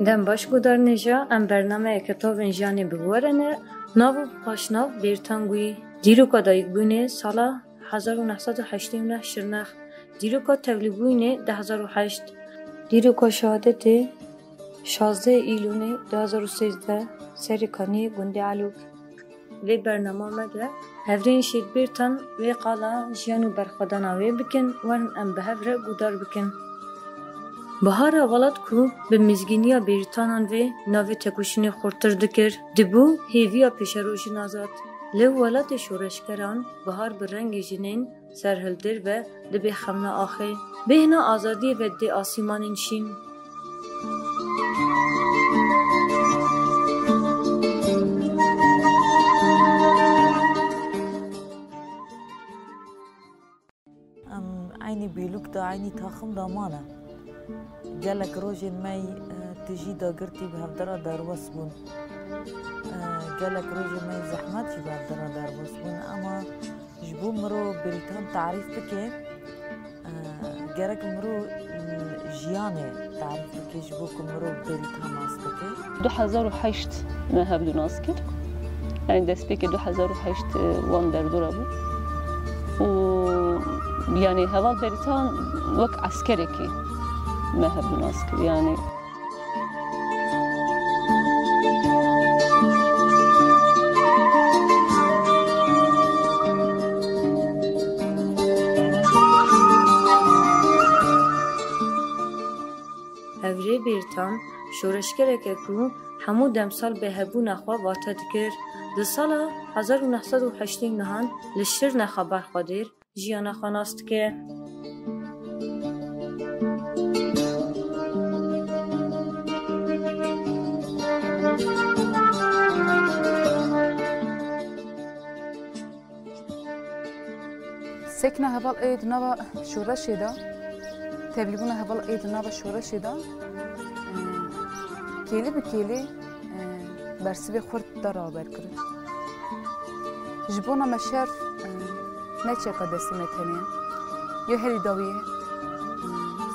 Dem baş gudarnêja em bernameyeke tovên jiyanê biwarene nav û paşnav Bêrtangûyî. Dîroka dayîkbûnê sala 1989 şirnex. Dîroka tevlîbûnê 2008. Dîroka şehadetê 16 îlûnê 2013 serê kaniyê gundê Elûk. Vê bernama me de hevrên şêdbêrtan vê qala jiyan û berxwedana wê bikin werin em bi hev re gudar bikin. Bihara welat ku bi mîzgîniya Bêrîtanan vê navê têkoşînê xurtir dikir, dibû hêviya pêşerojîn azad. Li welatê şoreşgeran bihar bi rengê jinên serhildir ve dibê xemna axê. Bêhna azadiyê ve dê asîmanên şîn. عینی بیلوک دا عینی تاخم دا مانه گلک روژین می تجی دا گرتی به هفدرا درواس بون گلک روژین می زحمتی به هفدرا درواس بون اما جبو مرو بریتان تعریف بکه گرک مرو جیانه تعریف بکه جبو که مرو بریتان ناس بکه 2008 ما هبدو ناس کرد yani despêkê 2008 wan derdora bû û yani heval Bêrîtan wek eskerekî me hebdû nas kir yani Hevrê Bêrîtan şoreşgereke ku hemû demsal bêhebûna xwe vate dikir. Di sala 1989 li Şirnexa Berxwedêr jiyana xwe nas dike. Sekna heval ê di nava şoreşê de tevlîbûna heval ê di nava şoreşê de kêlî bi kêlî bersivê xurt deraber kirin. Ji bona me şer neçeka destê me tenê yo herî dawî ye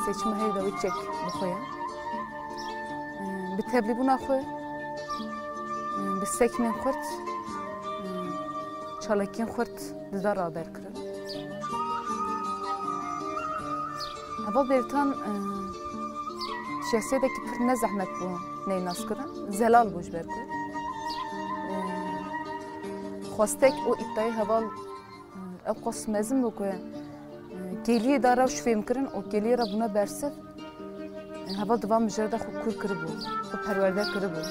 seçima herî dawî çek bixwe ye bi tevlîbûna xwe bi seknên xurt çalakiyên xurt di deraber kirin. Heval Bêrîtan şehsedekî pir ne zehmet bû ney nas kirin zelal bû ji ber ku xwastek û îddiayê heval ew qas mezin bû ku kêliyê da rew ji fêm kirin û kêliyê re bûne bersiv heval di van mijara de xwe kûr kiribû xwe perwerde kiribû.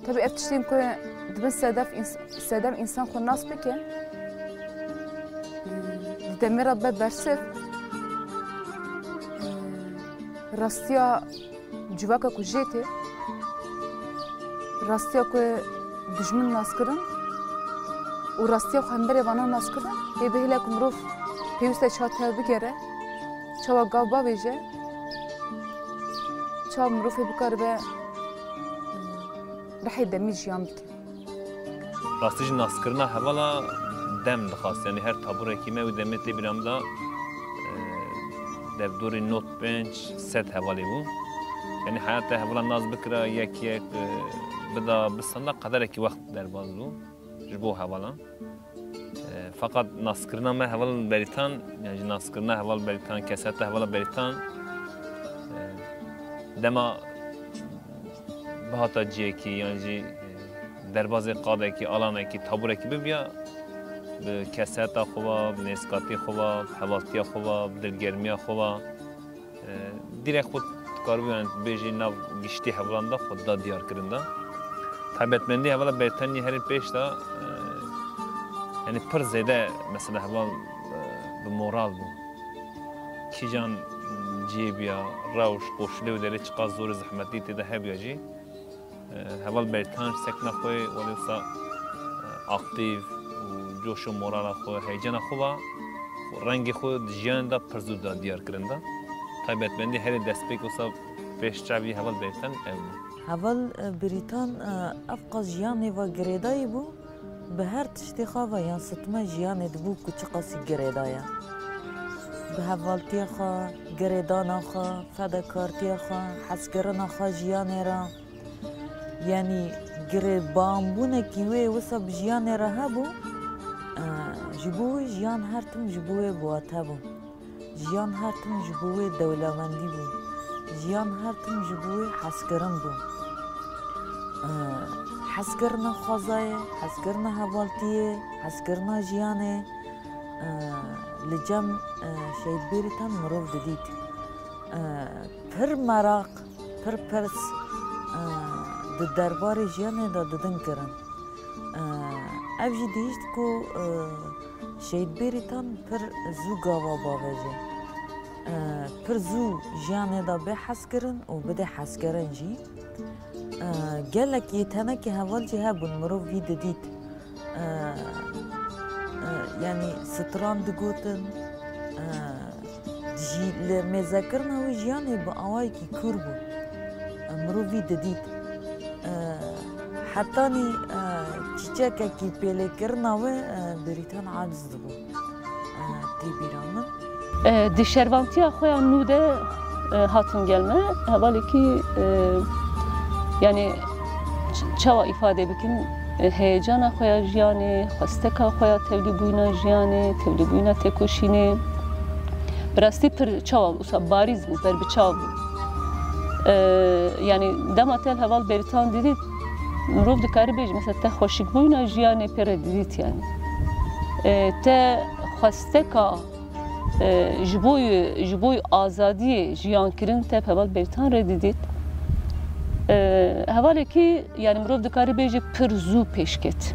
Tabii ev tiştên ku dibin sedem însan xwe nas bike di demê re be bersiv rastiya civaka ku jê tê rastiya ku dijmin nas kirin û rastiya xemberê vanan nas kirin ê bihêle ku mirov pêwîst e çawa tev bigere çawa gav bavêje çawa mirovê bikaribe rihê demî jiyan bike. Rastî jî naskirina hevala dem dixwast yani her taburekî me û demê tê bîram da devdorê not 5 sed hevalê bû yani heyata hevala naz bikira yek bida bistanda qederekî wext derbas bû ji bo hevalan fakat naskirina me heval Bêrîtan yani jî naskirina heval Bêrîtan keseta hevala Bêrîtan dema bihata ciyekî yani jî derbazê qadekî alanekî taburekî bibiya bi keseta xwe bi nêzkatî xwe hevaltiya xwe dilgermiya xwe direk xwe dikaribû yani bêjî nav giştî hevalan da xwe da diyar kirin da taybetmendî hevala Bêrîtaniyê herî pêş da yani pir zêde mesela heval bi moral bû kîjan cêbiya rewş qoşulê û derê çiqas zorê zehmetî têde hebiya jî heval Bêrîtan sekna xwe welê wisa aktiv joş û morala xwe heyecana xwe va rengê xwe di jiyanê da pir zû da diyar kirin da taybetmendî herî destpêk wisa pêşçavî heval Bêrîtan ew bû. Heval Bêrîtan ev qas jiyanê ve girêdayî bû bi her tiştê xwe ve yansıtma jiyanê dibû ku çi qasî girêda ye. به هوالتی خو گردان خو فداکارتی خو حسگران خو جیان را یعنی گره بامبونه کیوه وسا بجیان را هبو جبوه جیان هرتم جبوه بواته بو جیان هرتم جبوه دولمندی بو جیان هرتم جبوه حسگران بو حسگرنا خوازای حسگرنا هوالتیه حسگرنا جیانه لجم شهید بیریتان مروف دید پر مراق پر پرس د دربار جیانه دا ددن کرن اوجی دیشت کو شهید بیریتان پر زو گاوا باوجه پر زو جیانه دا به حس کرن و بده حس کرن جی گلک یتنه که هوال جه هبون مروف وید دید يعني ستران دقوتن جي لمذاكرنا وجياني بأواي كي كوربو مروفي دديد حتاني تشيكا كي بيلي كرنا و بريتان عاجز دبو تيبي رامن دي شروانتيا خويا نوده هاتن gelme هوالي كي يعني چاوا ifade بكن هیجان خویا جیانه خستکا خویا تولی بوینا جیانه تولی بوینا تکوشینه براستی پر چاو اصلا باریز بود بر بچاو بود یعنی دماتل حوال بریتان دیدید مروف دکاری بیج مثلا تا خوشک بوینا جیانه پر دیدید یعنی تا خستکا جبوی آزادی جیان کرن تا حوال بریتان را دیدید هوالی که یعنی مروف دکاری بیجه پر زو پیشکت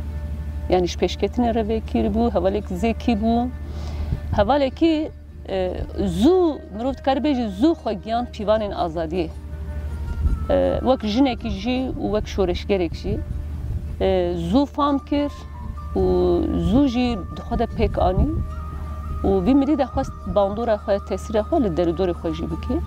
یعنی پیشکتین رو وکیر بو هوالی که زکی بو هوالی که زو مروف دکاری بیجه زو خوگیان پیوان آزادیه وک جنکی جی و وک شورشگرک جی زو فام کر و زو جی خود پیک آنی و وی مری دخواست باندور خواه تاثیر خواه لدردور خواه جی بکی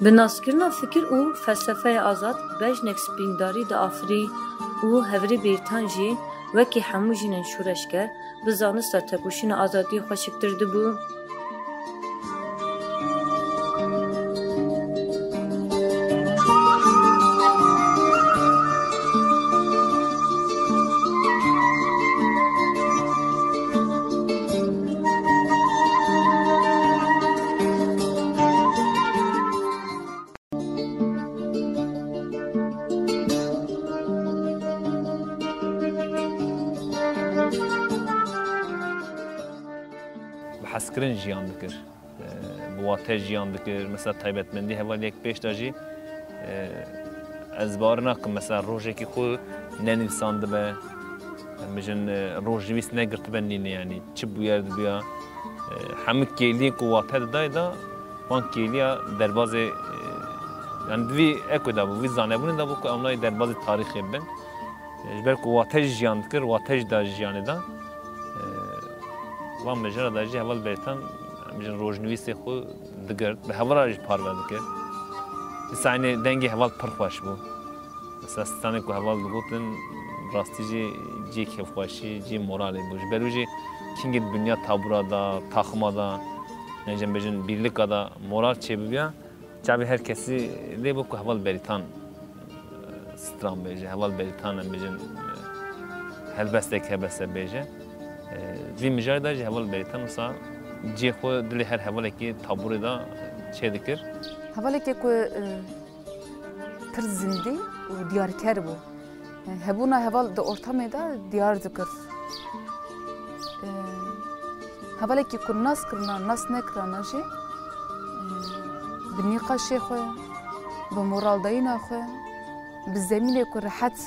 به ناسکرنا فکر او فلسفه آزاد بجنک سپینداری دا آفری او هوری بیرتان جی وکی همو جینن شورشگر به زانستا تکوشین آزادی خوشکترده بو حسکرین جیان دکر بواته جیان دکر مثلا تایبەتمەندی هەواڵێک پێش داژی ez bar nakim mesela rojekî xwe nenivîsandibe mijin rojnivîs negirtibe nîne yani çi bûyer dibiya hemû kêliyên ku wate didayê da wan kêliya derbazê yani divî eko da bû vî zanebûnê da bû ku em nayê derbazê tarîxê bin ji ber ku wate jî jiyan dikir wate jî da jiyanê da wan mijara da jî heval bêrtan mijin rojnivîsê xwe digirt bi hevara jî parve dikir Mesela dengê heval pir xweş bû. Mesela stanê ku heval digotin rastî jî cî kêfxweşî, cî moralê bû. Ji ber wî jî kengê di dunya tabûra da, taxima da, necem bêjin birlika da moral çêbibiya, çavê her kesî lê bû ku heval berîtan stran bêje, heval berîtan em bêjin helbestek hebese bêje. Vî mijarê da jî heval berîtan wisa cî xwe dilê her hevalekî tabûrê da çê dikir. هەواڵێکێک پر زیندی و دیارکەر بوو هبونا هوال د ortamı da diyar dikir هوالك يكون ناس كرنا ناس نكرنا جي بالنقاش خويا بمورال دينا خويا بالزميل يكون راحت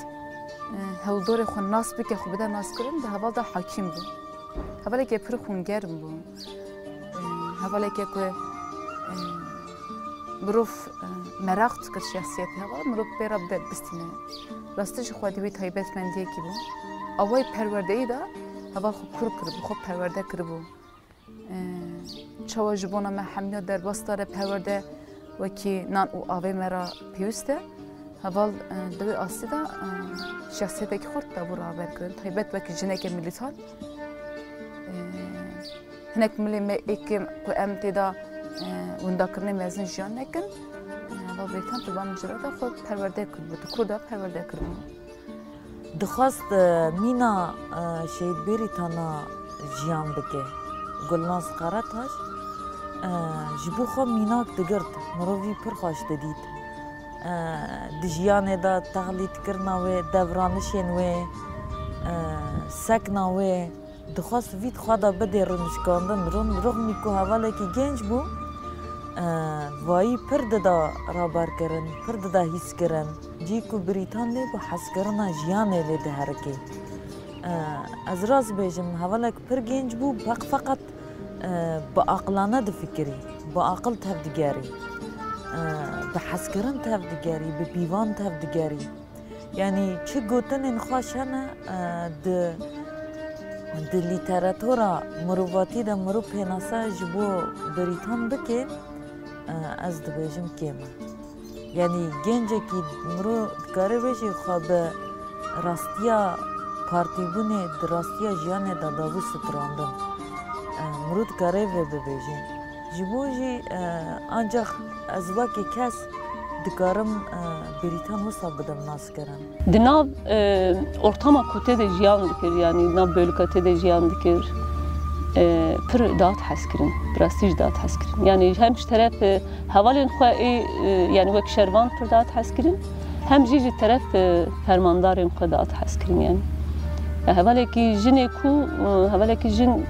هول دور خو ناس بك خو بدا ناس كرن ده هوال دا حاكم بو هوالك يبر خون گرم بو هوالك يكون بروف مراقت كر شخصيت هوا مروف بيرا بد بستنه راستش خودی وی تایبت مندی کی بو اوای پرورده ای دا هوا خو کور کر بو خو پرورده کر بو چوا جبونا ما حمیا در باستار پرورده و کی نان او آوی مرا پیوسته هوا دوی آسیدا شخصیت کی خورد دا برا بر کرن تایبت و کی جنک ملیتان هناك ملي ما اكم کو امتی دا وندا کرنه مزن جان نکن بابیتان تو بام جرا خود پرورده کرد بود کودا پرورده کرد دخواست مینا شهید بریتانا جیان بکه گلناز قراتاش جبو خو میناک دگرد مروی پر خوش دید دجیان دا تغلیط کرنا و دورانشین و سکنا و دخواست وید خوادا بده رونشکاندن رغمی که حواله که گنج بو وای پرد دا رابر کرن پرد دا حس کرن جی کو بریتان لی با حس کرنا جیان لی ده هرکی از راز بیجم حواله که پر گنج بو فقط با عقلانه ده فکری با عقل تفدگاری به حس کرن تفدگاری به بیوان تفدگاری یعنی چه گوتن انخواشانه د لیتراتورا مروواتی دا مرو پیناسا جبو بریتان بکه از دبیجم کیمه یعنی گنجه که مرو دکاره بشه خواه به راستیا پارتی بونه در راستیا جیانه دا داوو ستراندن مرو دکاره ببیجم جبو جی آنجا از وکی کس دکارم بریتان حساب بدم ناس کرن دناv ortama kote de jiyan dikir yani nav bölükate de jiyan dikir pir dağıt haskirin prestij dağıt haskirin yani hem şu taraf havalin xwe yani wek şervan pir dağıt haskirin hem jî taraf fermandarên xwe dağıt haskirin yani havalekî jinê ku havalekî jin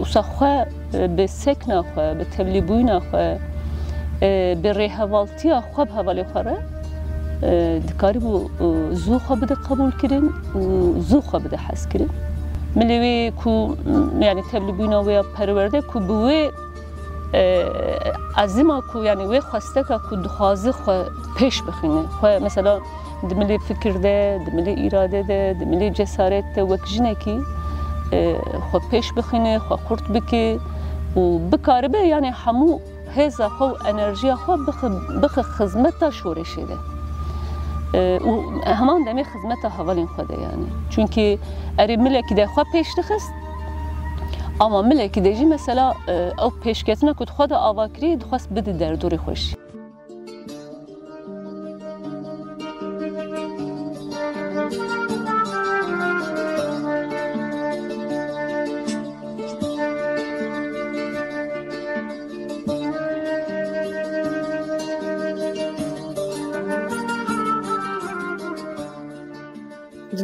wisa xwe bi sekna xwe bi tevlîbûyna xwe به ریحوالتیا خواب حوالی خوره دکاری بو زو خواب بده قبول کردن و زو خواب بده حس کردن ملیوی کو یعنی تبلیغینا و پرورده کو بوی عزیما کو یعنی وی خواسته که کو دخوازی خو پیش بخینه خو مثلا دملی فکر ده دملی اراده ده دملی جسارت ده وکجنه کی خو پیش بخینه خو خورد بکی و بکاره به یعنی همو هزا خو انرژی خو بخ خدمت شورشی ده و همان دمی خدمت حوالین خوده یعنی چونکه اری ملکی ده خو پیش دخست اما ملکی ده جی مثلا او پیشکتنه کد خود آواکری دخواست بده در دوری خوش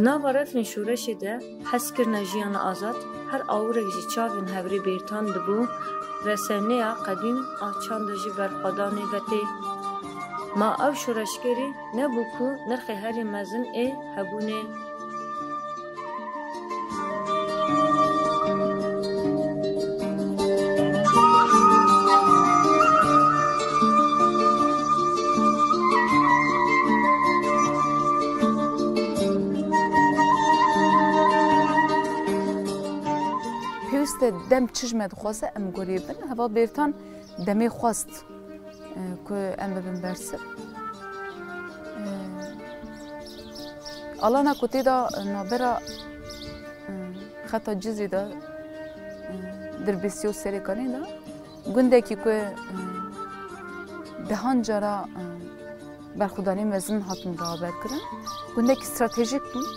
دناوارفن شورشی ده حس کرنا جیان آزاد هر آورک جی چاوین هوری بیرتان دبو و سرنیا قدیم آچان دجی برخوادانی وطی ما او شورشگری نبو کو نرخ هری مزن هبونه دم چشمت خواسته ام گریبن هوا بیرتان دمی خواست که ام ببین برسه الانا کتی دا نابرا خطا جزی دا در بسیو سری کنی دا گنده کی که دهان جارا برخودانی مزن هاتون را برکرن گنده کی استراتژیک بود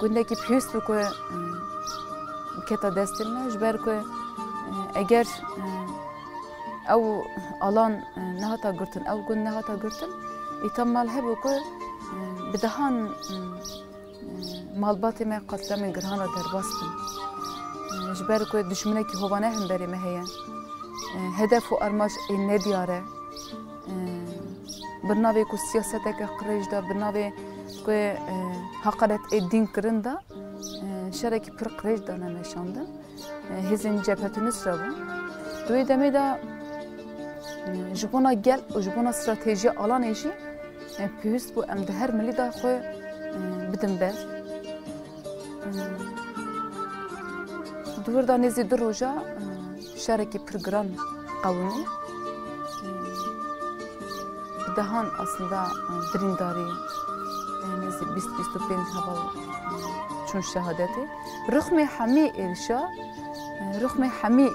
گنده کی پیوست بود که کتا دستیلنه جبر که اگر او الان نهاتا گرتن او گن نهاتا گرتن ایتمال هبو که بدهان مالباتي ما قتل من جرهانا درباس بن جبر كو دشمنه کی هوانه هم بری مهیا هدف و ارماج این ندیاره برنامه کو سیاست که قریش دا برنامه کو حقارت الدین کرنده شرکی پر قریش دا نمیشاندن هزین جبهتونس را بود دوی دمی دا جبونا گل و جبونا استراتژی آلانیجی پیوست بو ام ده هر ملی دا خو بدن بر دور دا نزی دو روژا شرکی پرگران قومی دهان aslında birindari nezi 20-25 hava çün şehadeti rıhmi hami erişa rıhmi hami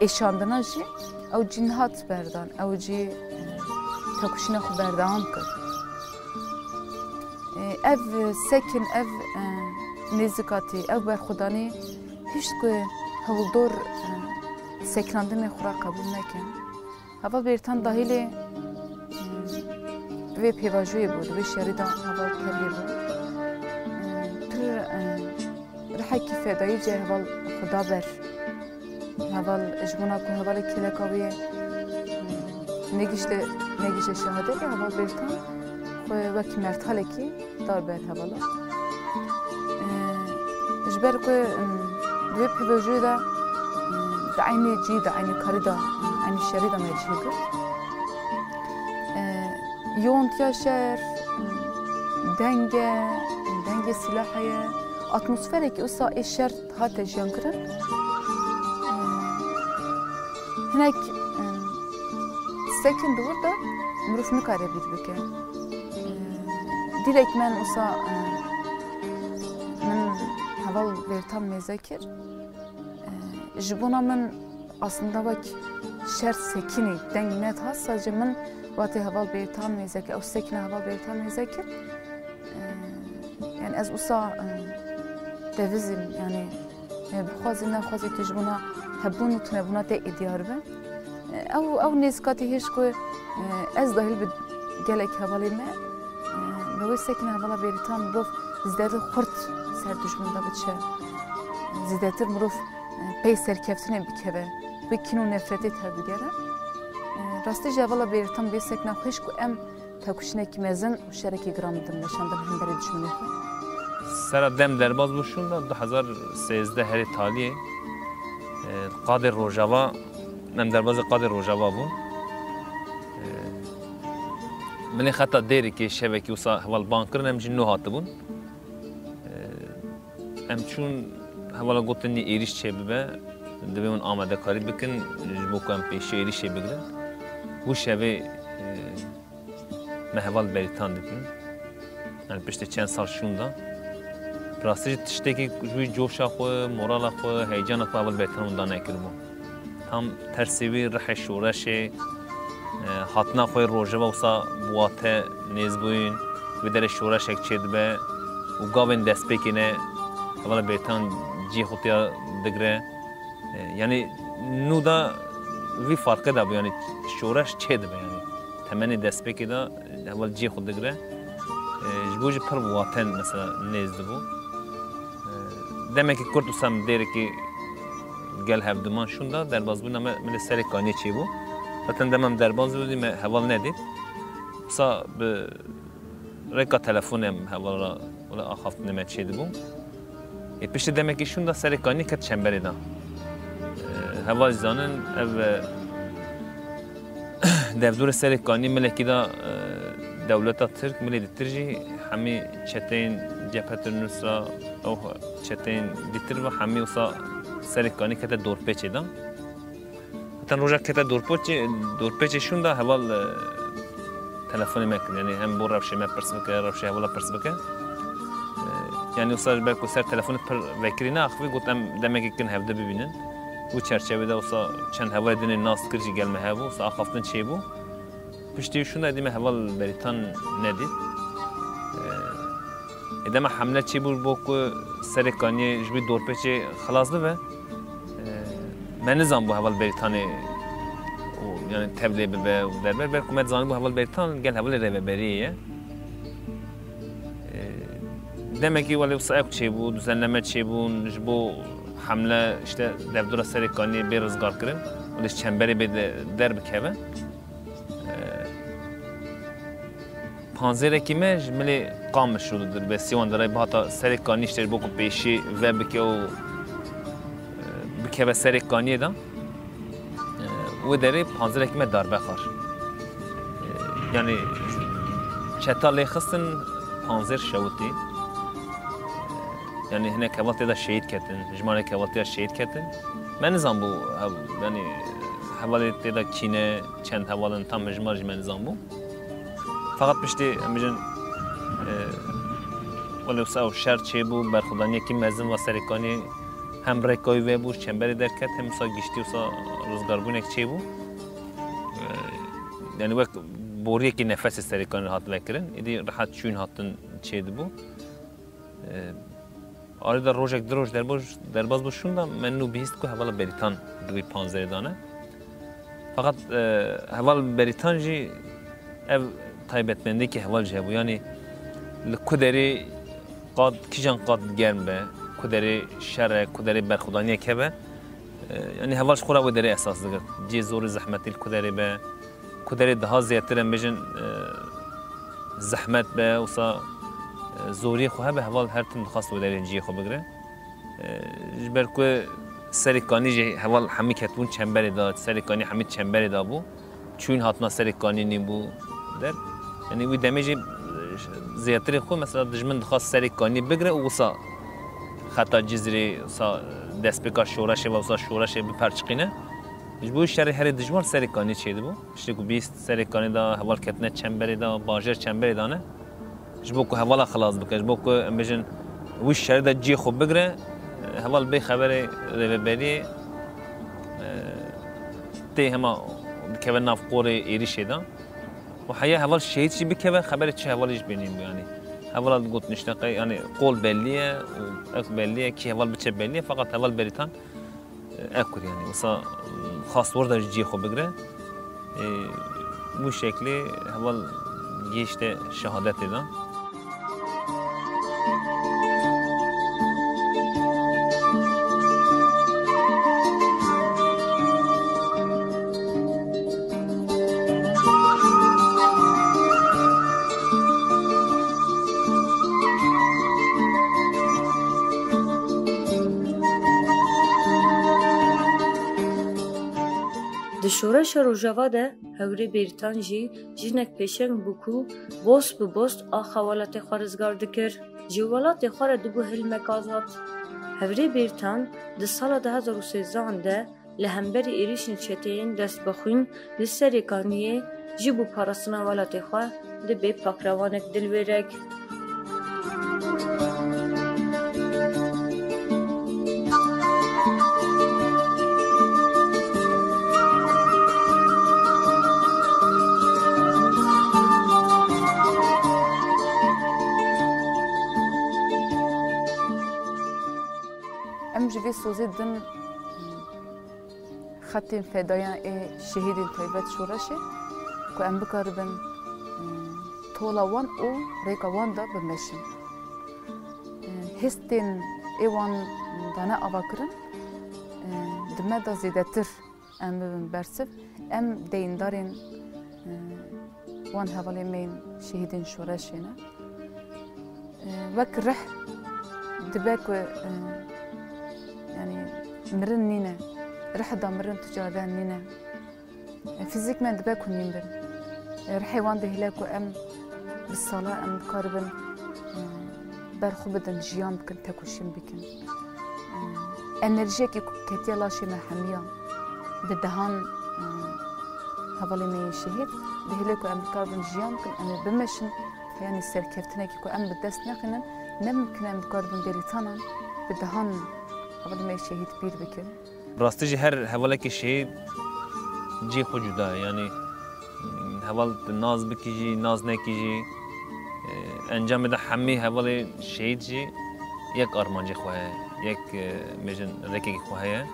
eşandına jî ew cinhat berdan ew jî tekuşina xwe berdewam kir ev sekin ev nêzîkatî ev berxwedanî hiç ku hewildor sekandinê xwe ra qebûl nekin hava bertan dahilê vê pêvajoyê bû di vê şerî de hava tevlî bû pir rihekî fedayî cê heval xuda ber heval ji bona ku hevalê kêleka wê negîşe şehadetê heval bertan xwe wekî merthalekî dar ber hevala ji ber ku di vê pêvajoyê de di aynê cî di aynê karî da aynı şeride mecbur. Yoğuntuya şer, denge silahıya, atmosferdeki usa eşer hatta jankırın. Hinek sekin dur da müruf nikare bir bike. Dilek men usa men haval vertam mezakir. Jibuna men aslında bak şer sekini denginet has sadece min vati haval beytan mezeki o sekine haval beytan mezeki yani az usa devizim yani bxazina xazi tecbuna habun tnebuna te idiyar be او نزکاتی هیچ کو از داخل به گلک حوالی نه به سکن حوالا بریتام مروف زیاد خورد سر دشمندا بچه زیادتر مروف پی سرکفتنه بکه به کنون نفرتی تبدیره راستی جوالا بریتام به سکن خوش کو ام تکوشنه کی مزن و شرکی گرام دم نشاندم هم بری دشمنه سر دم درباز بوشون دا 2013 هری تالیه قادر روجاوا نم درباز قادر روجاوا بون منی خطا دیری که شبکی وسا حوال بانکر نم جنو هات بون ام چون حوالا گفتنی ایریش چه ببه دویون آماده کاری بکن جبو کم پیش ایریش بگیرن و شبه محوال بریتان دیدن yani پشت چند سال شوندا راستی تشتکی جوی جوش خو مورال خو هیجان خو اول بهتر اون دانه کردم هم ترسیوی رح شورش حتنا خو روزه و وسا بواته نزبوین و در شورش یک چید به و گاون دست بکنه اول بهتر جی خودیا دگره yani نودا وی فرق ده bu yani شورش چید به yani تمنی دست بکنه اول جی خود دگره جبوج پر وطن مثلا نزد بو demek ki kurtusam der ki gel hevduman şunda derbaz bu nama mele serekani çi bu zaten demem derbaz bu dime heval nedir sa be reka telefonem hevala ola ahaft nemet çedi bu pişti demek ki şunda serekani ket çemberida heval zanın ev devdur serekani meleki da دولت ترک ملی دیترجی همی چتین جبهت النصرة او چتین دیتر و همی وسا سرکانی که دور پیچه دام. تن روزا که دور پیچه شون دا حوال تلفنی میکرد یعنی هم بور روشه می پرس بکه روشه حوالا پرس بکه یعنی وسا برکو سر تلفن پر وکری نه اخوی گفتم دمکی کن هفته ببینن و چرچه دا وسا چند حوال دین ناس کرجی گل مهبو وسا آخافتن چی بو پشتی شون دادیم حوال بریتان ندید. ادام حمله چی بود با که سرکانی جبی دور پیچه خلاص ده من نزام با حوال بریتانی yani tevle be derber ve kumet zanı bu heval beritan gel heval reveberiye. Demek ki vali sayık şey bu düzenleme şey bu hamle işte devdura serikani bir rızgar kırın. O da çemberi bir derb keve. Panzere kime jmeli qamış şudur ve sivan daray bahata serikani işte bu peşi ve bike o bike serikani da. O deri panzere kime darbe xar. Yani çetalı xısın panzer şavuti. Yani hene kevaltı da şehit ketin, jmane kevaltı şehit ketin. Ben nizam bu yani hevalette da Çin'e çend hevalın tam jmar nizam bu. Fakat işte amcan ولی وسا شرط چه بود برخوردانی که مزن و سرکانی هم رکای و بود چنبری درکت هم وسا گشتی وسا روزگاربون یک چه بود یعنی وقت بوری که نفس سرکانی هات وکرن ایدی راحت چون هاتن چه دی آره در روزک دروش در باز باشوندا منو بیست که حوالا بریتان دوی 15 دانه فقط حوال بریتان جی ev taybetmendeki heval cebu yani kuderi qad kijan qad gelme kuderi şerre kuderi berxudaniye kebe yani heval xura bu deri esaslıdır cezori zahmetil kuderi be kuderi daha ziyadetiren bejin zahmet be usa zori xu be heval her tim xas bu deri ciye xu bigre jber ku serikani je heval hami ketbun çemberi da serikani hami çemberi da bu çün hatna serikani ni bu der yani bu demeci ziyadetleri xu mesela dijmin xas serikani bigre usa hatta cizri sa despeka şoraşe ve şoraşe bir parçıqine bu şerri her dijvar serikani çeydi bu işte ku 20 serikani da heval ketne çemberi da bajer çemberi da ne bu ku hevala xalas bike bu ku emjin bu şerri da ci xu bigre heval be xaberi revberi te hema kevin nafqori erişedan وحياه هوال شهيد شي بكبه خبرت شي هوال ايش بينين يعني هوال قلت نشتاق يعني قول بليه واك بليه كي هوال بتش بليه فقط هوال بريتان اكل يعني وصا خاص ورده جي خو بقره bu şekli هوال geçte şehadet eden شورش روجاوا ده هوری بریتان جی جنک پیشنگ بکو بوست به بوست آخوالات خارزگار دکر جوالات خار دبو هلمک آزاد هوری بریتان ده سال 2013 ده لهمبری ایریشن چتین دست بخوین ده سریکانیه جبو پاراسنا والات خواه ده به پاکروانک دلویرک جوی سوزی دن خطیم فدایان شهیدین تایبت شورشه که ام بکاربن طولا وان او ریکا وان دا بمشن هستین ایوان دانه آوا کرن دمه دا زیده تر ام ببن برسف ام دیندارین وان حوالی مین شهیدین شورشه نه وک رح دباک يعني مرن نينا رح دا مرن تجاران نينا فيزيك ما دباكو نيمبن رحي وان دهلاكو ام بالصلاة ام قاربن برخو بدن جيان بكن تاكو شم بكن انرجيكي كتيا لاشي ما حميا بدهان هبالي مي شهيد دهلاكو ام قاربن جيان بكن ام بمشن يعني السركفتناكي كو ام بدست ناقنا نمكن ام قاربن بريطانا بدهان قبل ما الشهيد بير بكن راستي هر هوالك الشهيد جي خو جدا يعني هوال ناز بكيجي ناز نكيجي انجام ده حمي هوال الشهيد جي يك ارمانجي خواه يك مجن ركي خواه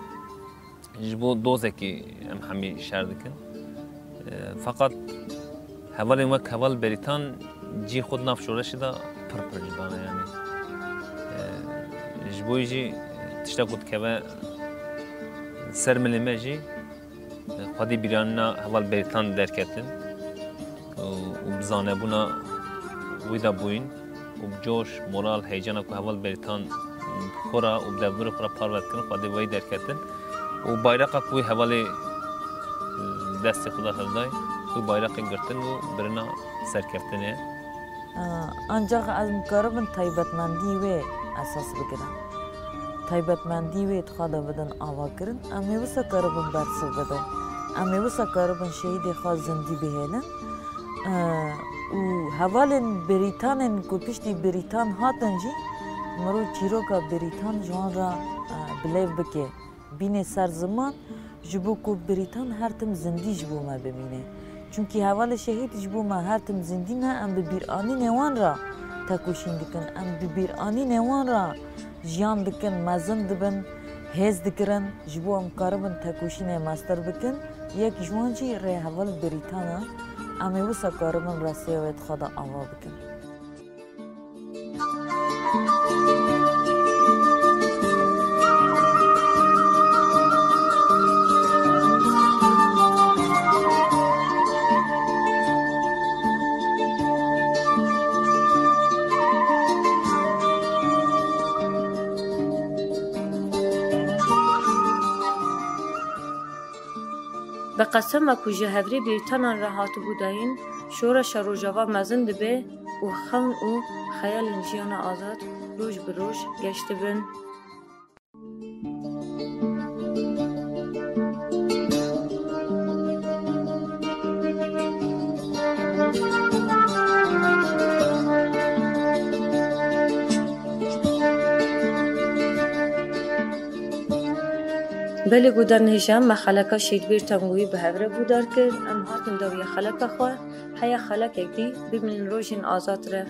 جبو دوزكي ام حمي شاردكن فقط هوال وک هوال بریتان جی خود ناف شورش دا پر جبانه یعنی جبوی جی تشتا قد که سر ملیمه جی خودی بیراننا هوال بریتان درکتن و بزانه بونا ویدا بوین و بجوش مورال هیجانا که هوال بریتان خورا و بدور خورا پارورد کن خودی وی درکتن و بایرقا کوی هوال دست خدا هردای کوی بایرقا گرتن و برنا سرکفتنه ancak az mukarabın taybetmendi ve esas bıgıran. Taybetmendi ve tıkada bıdın ava kırın, ama bu sakarabın bersiv bıdın. Ama bu sakarabın şehidi xaz zindi bihelin. U havalin Beritan'ın kupişti Beritan hatınci, maro çiroka Beritan janra bilev bike. Bine ser zaman, jibo ku Beritan her tim zindi jibo me bimine. Çünkü havalı şehit jibo me her tim zindi ne, em bir ani nevan ra takuşin dikin, em bir ani nevan ra jiyan dikin, mezin dibin, hez dikirin, jibo em karibin takuşine master bikin, yek jwanci re haval Beritana, ama bu sakarımın rasiye ve tıkada ava bikin. به قسم که جهوری بریتانان را هاتو بودین شورش روژاوا مزن دبه و خون و خیال جیان آزاد روز به روز گشته بن. بله گودن هشام مخلقه شیدبیر تنگوی به هفره بودار کرد ام هاتن دوی خلقه خواه حیا خلقه دی ببین روشن آزاد ره